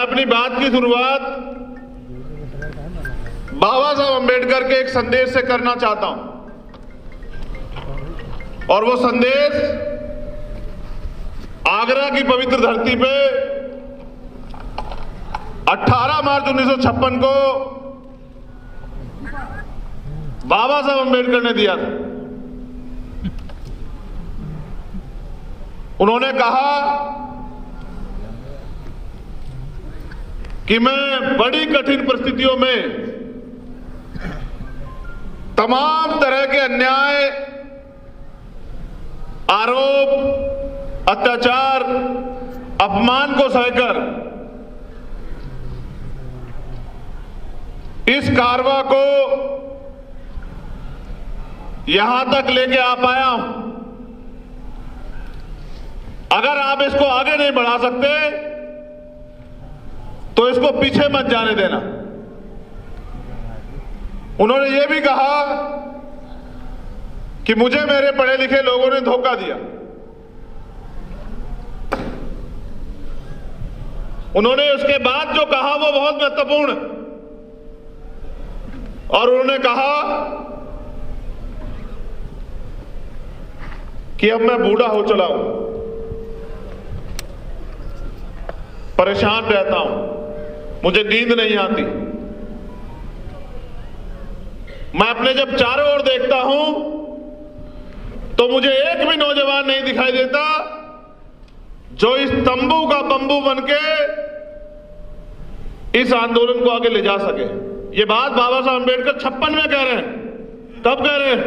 अपनी बात की शुरुआत बाबा साहब अम्बेडकर के एक संदेश से करना चाहता हूं, और वो संदेश आगरा की पवित्र धरती पे 18 मार्च 1956 को बाबा साहब अम्बेडकर ने दिया था। उन्होंने कहा कि मैं बड़ी कठिन परिस्थितियों में तमाम तरह के अन्याय, आरोप, अत्याचार, अपमान को सहकर इस कारवां को यहां तक लेके आ पाया हूं। अगर आप इसको आगे नहीं बढ़ा सकते तो इसको पीछे मत जाने देना। उन्होंने यह भी कहा कि मुझे मेरे पढ़े लिखे लोगों ने धोखा दिया। उन्होंने उसके बाद जो कहा वो बहुत महत्वपूर्ण, और उन्होंने कहा कि अब मैं बूढ़ा हो चला हूं, परेशान रहता हूं, मुझे नींद नहीं आती। मैं अपने जब चारों ओर देखता हूं तो मुझे एक भी नौजवान नहीं दिखाई देता जो इस तंबू का बंबू बनके इस आंदोलन को आगे ले जा सके। ये बात बाबा साहब अम्बेडकर 56 में कह रहे हैं। कब कह रहे हैं?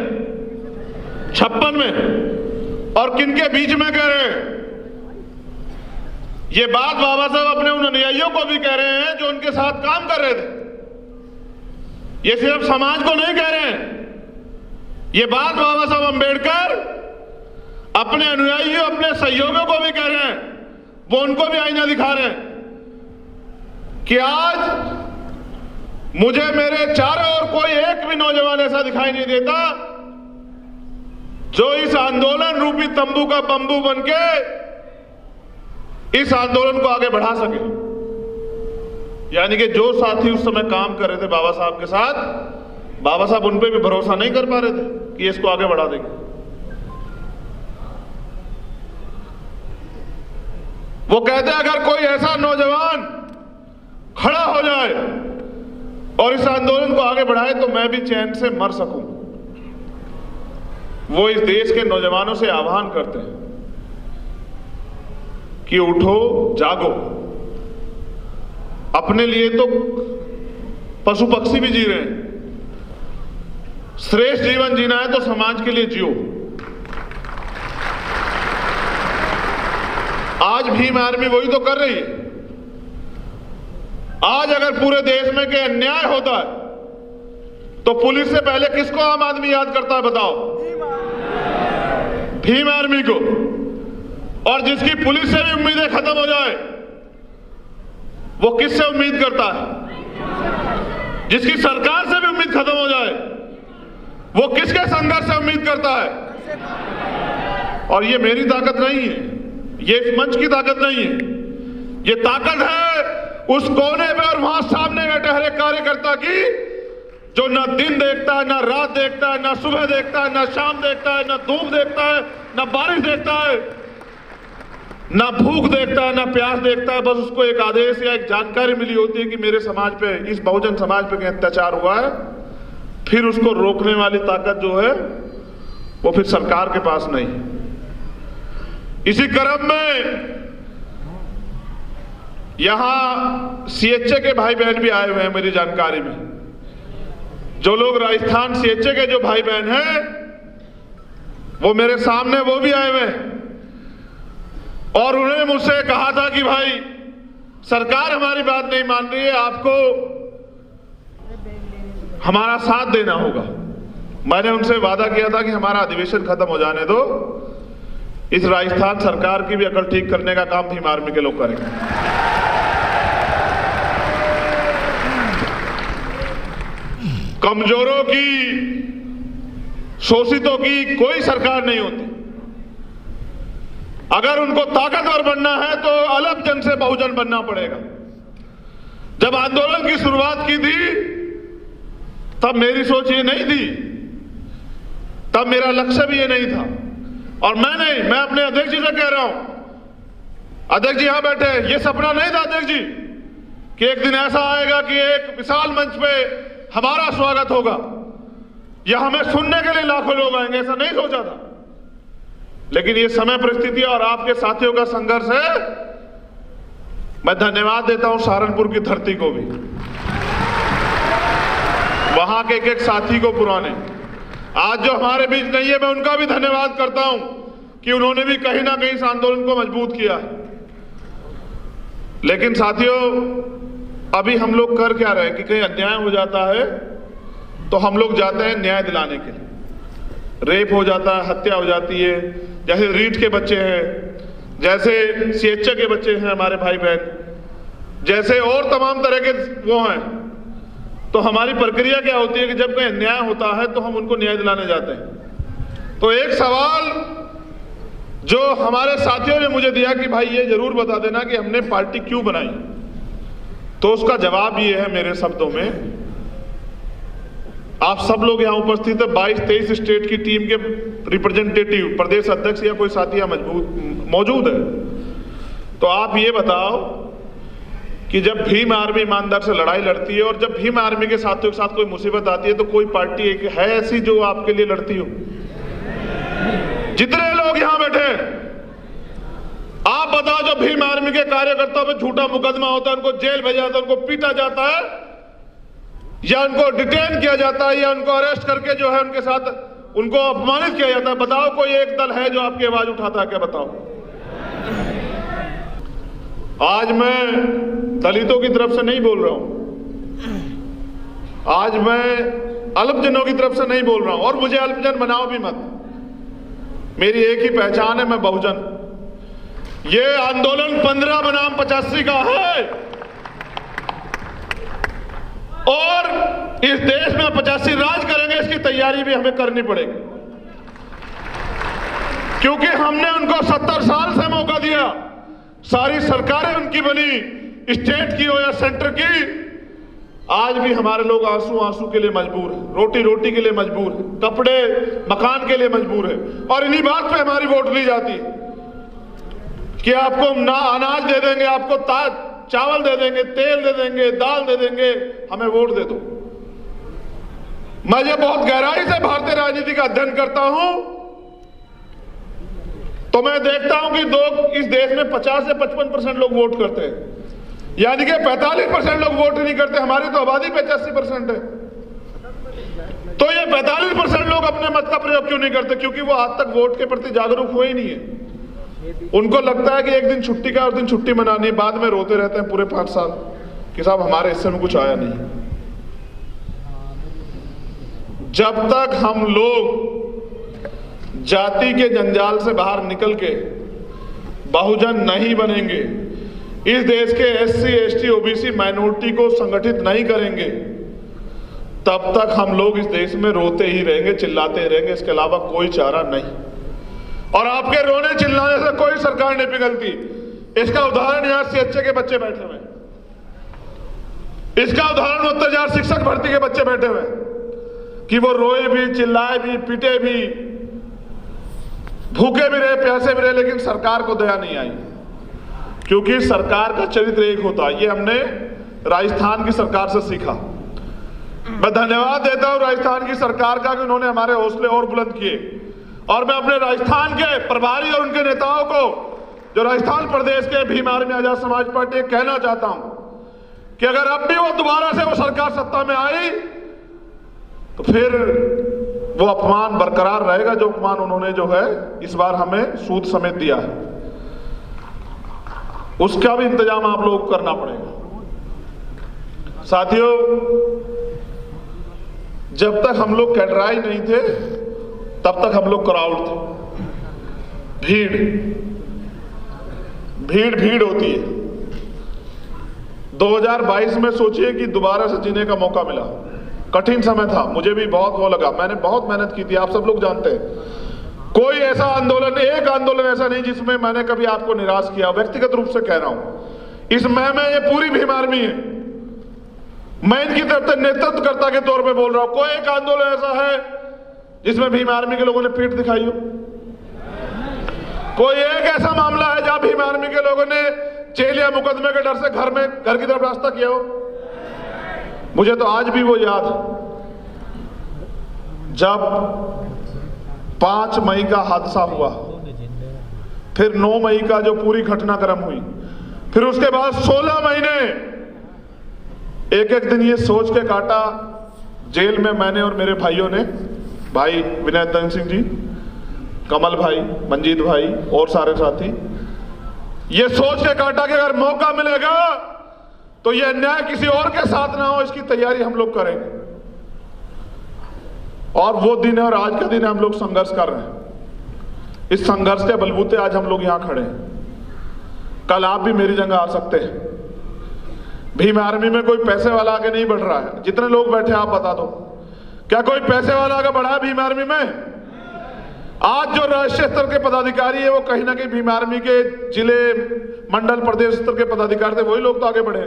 56 में। और किनके बीच में कह रहे हैं? ये बात बाबा साहब अपने उन अनुयायियों को भी कह रहे हैं जो उनके साथ काम कर रहे थे। ये सिर्फ समाज को नहीं कह रहे हैं, ये बात बाबा साहब अम्बेडकर अपने अनुयायियों, अपने सहयोगियों को भी कह रहे हैं। वो उनको भी आईना दिखा रहे हैं कि आज मुझे मेरे चारों ओर कोई एक भी नौजवान ऐसा दिखाई नहीं देता जो इस आंदोलन रूपी तंबू का बंबू बनके इस आंदोलन को आगे बढ़ा सके। यानी कि जो साथी उस समय काम कर रहे थे बाबा साहब के साथ, बाबा साहब उन पे भी भरोसा नहीं कर पा रहे थे कि इसको आगे बढ़ा देंगे। वो कहते अगर कोई ऐसा नौजवान खड़ा हो जाए और इस आंदोलन को आगे बढ़ाए तो मैं भी चैन से मर सकूं। वो इस देश के नौजवानों से आह्वान करते हैं कि उठो, जागो। अपने लिए तो पशु पक्षी भी जी रहे हैं, श्रेष्ठ जीवन जीना है तो समाज के लिए जियो। आज भीम आर्मी वही तो कर रही है। आज अगर पूरे देश में के अन्याय होता है तो पुलिस से पहले किसको आम आदमी याद करता है? बताओ। भीम आर्मी को। और जिसकी पुलिस से भी उम्मीदें खत्म हो जाए वो किससे उम्मीद करता है? जिसकी सरकार से भी उम्मीद खत्म हो जाए वो किसके संघर्ष से उम्मीद करता है? और ये मेरी ताकत नहीं है, ये इस मंच की ताकत नहीं है, ये ताकत है उस कोने में और वहां सामने बैठे हर एक कार्यकर्ता की, जो न दिन देखता है, न रात देखता है, न सुबह देखता है, न शाम देखता है, न धूप देखता है, न बारिश देखता है, ना भूख देखता है, ना प्यास देखता है। बस उसको एक आदेश या एक जानकारी मिली होती है कि मेरे समाज पे, इस बहुजन समाज पे कहीं अत्याचार हुआ है। फिर उसको रोकने वाली ताकत जो है वो फिर सरकार के पास नहीं। इसी क्रम में यहां सीएचए के भाई बहन भी आए हुए हैं मेरी जानकारी में। जो लोग राजस्थान सीएचए के जो भाई बहन हैं वो मेरे सामने वो भी आए हुए हैं, और उन्होंने मुझसे कहा था कि भाई सरकार हमारी बात नहीं मान रही है, आपको हमारा साथ देना होगा। मैंने उनसे वादा किया था कि हमारा अधिवेशन खत्म हो जाने दो, इस राजस्थान सरकार की भी अकल ठीक करने का काम भीम आर्मी के लोग करेंगे। कमजोरों की, शोषितों की कोई सरकार नहीं होती। अगर उनको ताकतवर बनना है तो अलग जन से बहुजन बनना पड़ेगा। जब आंदोलन की शुरुआत की थी तब मेरी सोच ये नहीं थी, तब मेरा लक्ष्य भी ये नहीं था। और मैं अपने अध्यक्ष जी से कह रहा हूं, अध्यक्ष जी यहां बैठे, ये सपना नहीं था अध्यक्ष जी कि एक दिन ऐसा आएगा कि एक विशाल मंच पे हमारा स्वागत होगा या हमें सुनने के लिए लाखों लोग आएंगे, ऐसा नहीं सोचा था। लेकिन ये समय, परिस्थिति और आपके साथियों का संघर्ष है। मैं धन्यवाद देता हूं सहारनपुर की धरती को भी, वहां के एक साथी को, पुराने, आज जो हमारे बीच नहीं है, मैं उनका भी धन्यवाद करता हूं कि उन्होंने भी कहीं ना कहीं इस आंदोलन को मजबूत किया है। लेकिन साथियों, अभी हम लोग कर क्या रहे हैं कि कहीं अन्याय हो जाता है तो हम लोग जाते हैं न्याय दिलाने के लिए। रेप हो जाता है, हत्या हो जाती है, जैसे रीट के बच्चे हैं, जैसे सीएचए के बच्चे हैं हमारे भाई बहन, जैसे और तमाम तरह के वो हैं। तो हमारी प्रक्रिया क्या होती है कि जब कोई अन्याय होता है तो हम उनको न्याय दिलाने जाते हैं। तो एक सवाल जो हमारे साथियों ने मुझे दिया कि भाई ये जरूर बता देना कि हमने पार्टी क्यों बनाई, तो उसका जवाब ये है मेरे शब्दों में। आप सब लोग यहां उपस्थित है, 22-23 स्टेट की टीम के रिप्रेजेंटेटिव, प्रदेश अध्यक्ष या कोई साथी मौजूद है। तो आप ये बताओ कि जब भीम आर्मी ईमानदार से लड़ाई लड़ती है और जब भीम आर्मी के साथियों के साथ कोई मुसीबत आती है तो कोई पार्टी है ऐसी जो आपके लिए लड़ती हो? जितने लोग यहां बैठे, आप बताओ, जो भीम आर्मी के कार्यकर्ताओं पे झूठा मुकदमा होता है, उनको जेल भेजा जाता है, उनको पीटा जाता है या उनको डिटेन किया जाता है या उनको अरेस्ट करके जो है उनके साथ उनको अपमानित किया जाता है, बताओ कोई एक दल है जो आपकी आवाज उठाता है क्या? बताओ। आज मैं दलितों की तरफ से नहीं बोल रहा हूं, आज मैं अल्पजनों की तरफ से नहीं बोल रहा हूं, और मुझे अल्पजन बनाओ भी मत। मेरी एक ही पहचान है, मैं बहुजन। ये आंदोलन 15 बनाम 85 का है और इस देश में 85 राज करेंगे, इसकी तैयारी भी हमें करनी पड़ेगी, क्योंकि हमने उनको 70 साल से मौका दिया। सारी सरकारें उनकी बनी, स्टेट की हो या सेंटर की, आज भी हमारे लोग आंसू आंसू के लिए मजबूर है, रोटी रोटी के लिए मजबूर है, कपड़े मकान के लिए मजबूर है। और इन्हीं बात पे हमारी वोट ली जाती है कि आपको ना अनाज दे देंगे, आपको चावल दे देंगे, तेल दे देंगे, दाल दे देंगे, हमें वोट दे दो। मैं ये बहुत गहराई से भारतीय राजनीति का अध्ययन करता हूं तो मैं देखता हूं कि इस देश में 50 से 55% लोग वोट करते हैं, यानी कि 45% लोग वोट नहीं करते। हमारी तो आबादी 85% है। तो ये 45% लोग अपने मत का प्रयोग क्यों नहीं करते? क्योंकि वो आज तक वोट के प्रति जागरूक हुए ही नहीं है। उनको लगता है कि एक दिन छुट्टी का, उस दिन छुट्टी मनानी, बाद में रोते रहते हैं पूरे 5 साल कि साहब हमारे हिस्से में कुछ आया नहीं। जब तक हम लोग जाति के जंजाल से बाहर निकल के बहुजन नहीं बनेंगे, इस देश के SC, ST, OBC माइनॉरिटी को संगठित नहीं करेंगे, तब तक हम लोग इस देश में रोते ही रहेंगे, चिल्लाते ही रहेंगे। इसके अलावा कोई चारा नहीं। और आपके रोने चिल्लाने से कोई सरकार नहीं पिघलती। इसका उदाहरण यहां CHA के बच्चे बैठे हुए, इसका उदाहरण उत्तर 1000 शिक्षक भर्ती के बच्चे बैठे हुए कि वो रोए भी, चिल्लाए भी, पीटे भी, भूखे भी रहे, प्यासे भी रहे, लेकिन सरकार को दया नहीं आई, क्योंकि सरकार का चरित्र एक होता है। ये हमने राजस्थान की सरकार से सीखा। मैं धन्यवाद देता हूं राजस्थान की सरकार का कि उन्होंने हमारे हौसले और बुलंद किए। और मैं अपने राजस्थान के प्रभारी और उनके नेताओं को, जो राजस्थान प्रदेश के भीम आर्मी आजाद समाज पार्टी, कहना चाहता हूं कि अगर अब भी वो दोबारा से वो सरकार सत्ता में आई तो फिर वो अपमान बरकरार रहेगा, जो अपमान उन्होंने जो है इस बार हमें सूद समेत दिया है, उसका भी इंतजाम आप लोगों को करना पड़ेगा। साथियों, जब तक हम लोग कैडराई नहीं थे तब तक हम लोग क्राउड थे। भीड़ होती है। 2022 में सोचिए कि दोबारा से जीने का मौका मिला। कठिन समय था, मुझे भी बहुत वो लगा, मैंने बहुत मेहनत की थी, आप सब लोग जानते हैं। कोई ऐसा आंदोलन, एक आंदोलन ऐसा नहीं जिसमें मैंने कभी आपको निराश किया, व्यक्तिगत रूप से कह रहा हूं। इस मुहिम में ये पूरी भीम आर्मी है। मैं इनकी तरफ से नेतृत्वकर्ता के तौर पे बोल रहा हूं, कोई एक आंदोलन ऐसा है जिसमें भीम आर्मी के लोगों ने पीठ दिखाई हो? कोई एक ऐसा मामला है जहां भीम आर्मी के लोगों ने जेल या मुकदमे के डर से घर की तरफ रास्ता किया हो? मुझे तो आज भी वो याद जब 5 मई का हादसा हुआ, फिर 9 मई का जो पूरी घटनाक्रम हुई, फिर उसके बाद 16 महीने एक एक दिन ये सोच के काटा जेल में मैंने और मेरे भाइयों ने, भाई विनय दन सिंह जी, कमल भाई, मंजीत भाई और सारे साथी, ये सोच के काटा कि अगर मौका मिलेगा तो ये अन्याय किसी और के साथ ना हो, इसकी तैयारी हम लोग करेंगे। और वो दिन है और आज का दिन है, हम लोग संघर्ष कर रहे हैं। इस संघर्ष के बलबूते आज हम लोग यहां खड़े हैं। कल आप भी मेरी जगह आ सकते हैं। भीम आर्मी में कोई पैसे वाला आगे नहीं बढ़ रहा है। जितने लोग बैठे आप बता दो, क्या कोई पैसे वाला आगे बढ़ा है भीम आर्मी में? आज जो राष्ट्रीय स्तर के पदाधिकारी है वो कहीं ना कहीं भीम आर्मी के जिले, मंडल, प्रदेश स्तर के पदाधिकारी थे, वही लोग तो आगे बढ़े।